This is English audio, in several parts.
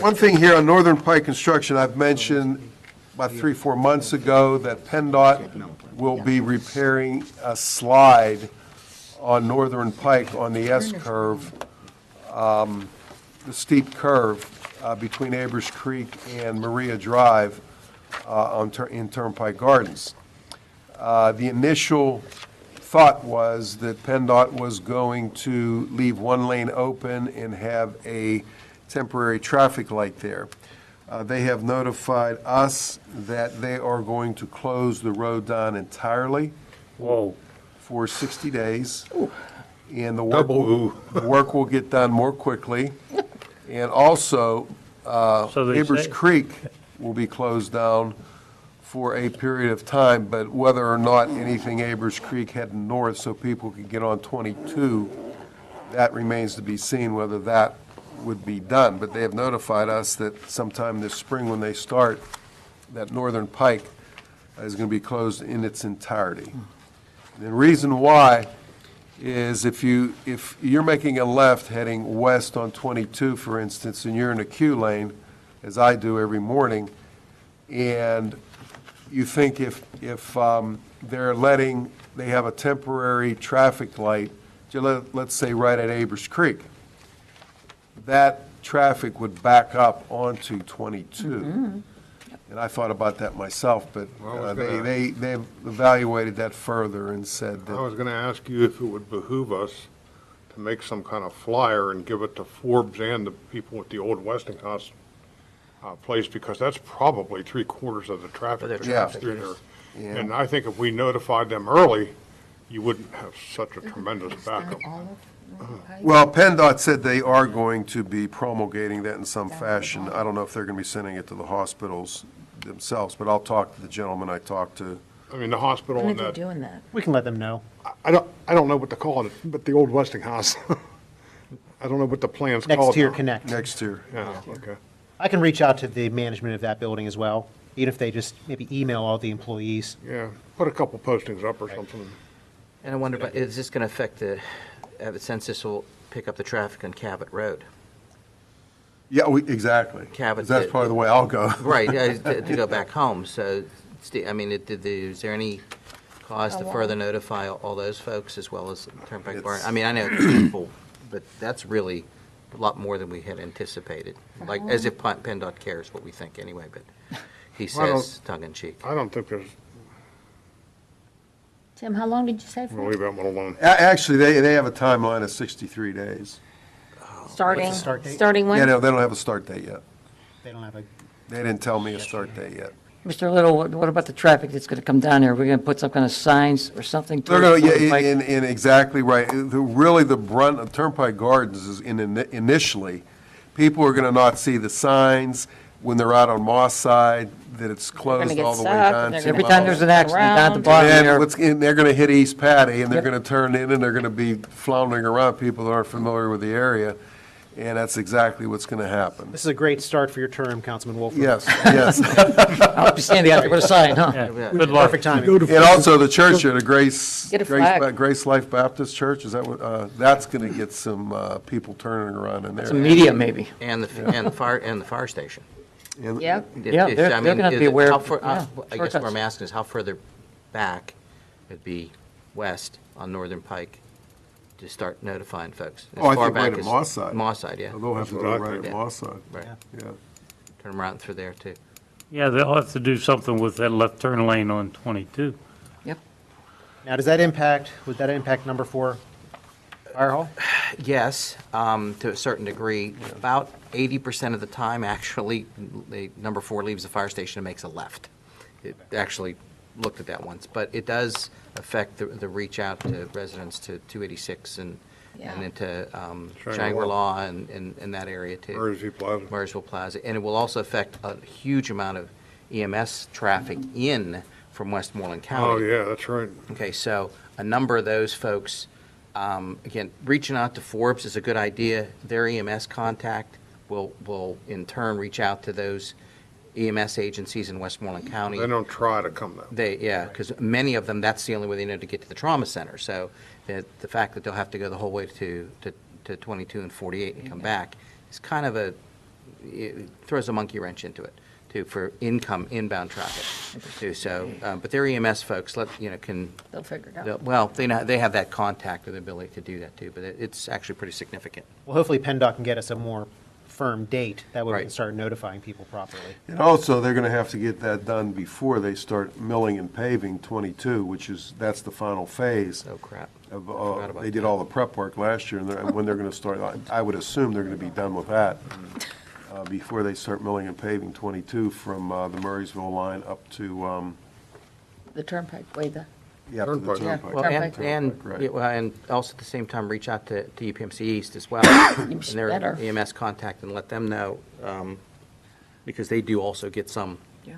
One thing here on Northern Pike Construction, I've mentioned about 3-4 months ago that PennDOT will be repairing a slide on Northern Pike on the S-curve, the steep curve between Abers Creek and Maria Drive in Turnpike Gardens. The initial thought was that PennDOT was going to leave one lane open and have a temporary traffic light there. They have notified us that they are going to close the road down entirely. Whoa. For 60 days. And the work will get done more quickly. And also, Abers Creek will be closed down for a period of time, but whether or not anything Abers Creek heading north so people can get on 22, that remains to be seen whether that would be done. But they have notified us that sometime this spring when they start, that Northern Pike is going to be closed in its entirety. And the reason why is if you're making a left heading west on 22, for instance, and you're in a Q lane, as I do every morning, and you think if they have a temporary traffic light, let's say right at Abers Creek, that traffic would back up onto 22. Mm-hmm. And I thought about that myself, but they've evaluated that further and said that. I was going to ask you if it would behoove us to make some kind of flyer and give it to Forbes and the people at the old Westinghouse place, because that's probably 3/4 of the traffic that comes through there. Yeah. And I think if we notified them early, you wouldn't have such a tremendous backup. Well, PennDOT said they are going to be promulgating that in some fashion. I don't know if they're going to be sending it to the hospitals themselves, but I'll talk to the gentleman I talked to. I mean, the hospital When and are they that. doing that? We can let them know. I don't know what to call it, but the old Westinghouse. I don't know what the plan's called. Next tier now. connect. Next year. Yeah, okay. I can reach out to the management of that building as well, even if they just maybe email all the employees. Yeah, put a couple postings up or something. And I wonder, is this going to affect I have a sense this will pick up the traffic on Cabot Road? Yeah, exactly. Cabot. That's probably the way I'll go. Right, to go back home. So, I mean, is there any cause to further notify all those folks as well as Turnpike Bar? I mean, I know people, but that's really a lot more than we had anticipated. Like, as if PennDOT cares what we think anyway, but he says tongue-in-cheek. I don't think there's, Tim, how long did you say we'll for? leave that one alone. Actually, they have a timeline of 63 days. Starting, What's the start date? starting when? Yeah, no, they don't have a start date yet. They don't have a, They didn't tell me a start date yet. Mr. Little, what about the traffic that's going to come down here? We're going to put some kind of signs or something? They're going to, towards yeah, Pike? and exactly right. Really, the brunt of Turnpike Gardens is initially, people are going to not see the signs when they're out on Moss side, that it's closed get all the way stuck, down. and they're to Every gonna time there's an accident down at the Around. bottom And there. they're going to hit East Patty, and they're Yep. going to turn in, and they're going to be floundering around people that aren't familiar with the area, and that's exactly what's going to happen. this is a great start for your term, Councilman Wolford. Yes, yes. I'll be standing out there with a sign, huh? Yeah, good luck. Perfect timing. And also the church here, the Grace Get a flag. Grace Life Baptist Church, is that what, that's going to get some people turning around in there. Some media, maybe. And the fire station. And- Yep. Yeah, they're I mean, gonna have to is be it- aware how of- far- yeah, I guess what shortcuts. I'm asking is how further back it'd be west on Northern Pike to start notifying folks? As Oh, I far think right back at as- Moss side. Moss side, yeah. They'll have to go That's what I right think. at Moss side, Right. yeah. Turn them around through there, too. Yeah, they'll have to do something with that left turn lane on 22. Yep. Now, would that impact number 4 fire hall? Yes, to a certain degree. About 80% of the time, actually, number 4 leaves the fire station and makes a left. It actually looked at that once, but it does affect the reach out to residents to 286 and Yeah. into Shangri-La. Shangri-La and that area, too. Mersey Plaza. Murrysville Plaza, and it will also affect a huge amount of EMS traffic in from Westmoreland County. Oh, yeah, that's right. Okay, so a number of those folks, again, reaching out to Forbes is a good idea. Their EMS contact will in turn reach out to those EMS agencies in Westmoreland County. They don't try to come that way. Because many of them, that's the only way they know to get to the trauma center. So the fact that they'll have to go the whole way to 22 and 48 and come back is kind of a it throws a monkey wrench into it, too, for inbound traffic, too. So, but their EMS folks, can, They'll figure it out. well, they have that contact or the ability to do that, too, but it's actually pretty significant. Well, hopefully PennDOT can get us a more firm date, that way we can Right. start notifying people properly. And also, they're gonna have to get that done before they start milling and paving 22, that's the final phase. Oh, crap. Of, Forgot about they did that. all the prep work last year, and when they're gonna start, I would assume they're gonna be done with that before they start milling and paving 22 from the Murraysville line up to, The turnpike, way the, yeah, up to the Turnpike. Yeah. turnpike. Well, Turnpike. Right. and also at the same time, reach out to UPMC East as well. and their better. EMS contact and let them know, because they do also get some yeah.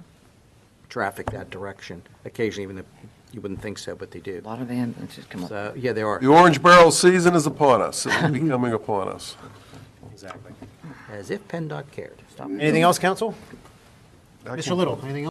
traffic that direction occasionally, even if you wouldn't think so, but they do. A lot of ambulances come up. So, yeah, they are, The orange barrel season is upon us, it's becoming upon us. Exactly. as if PennDOT cared. Stop. Anything else, council? I Mr. can- Little, anything else?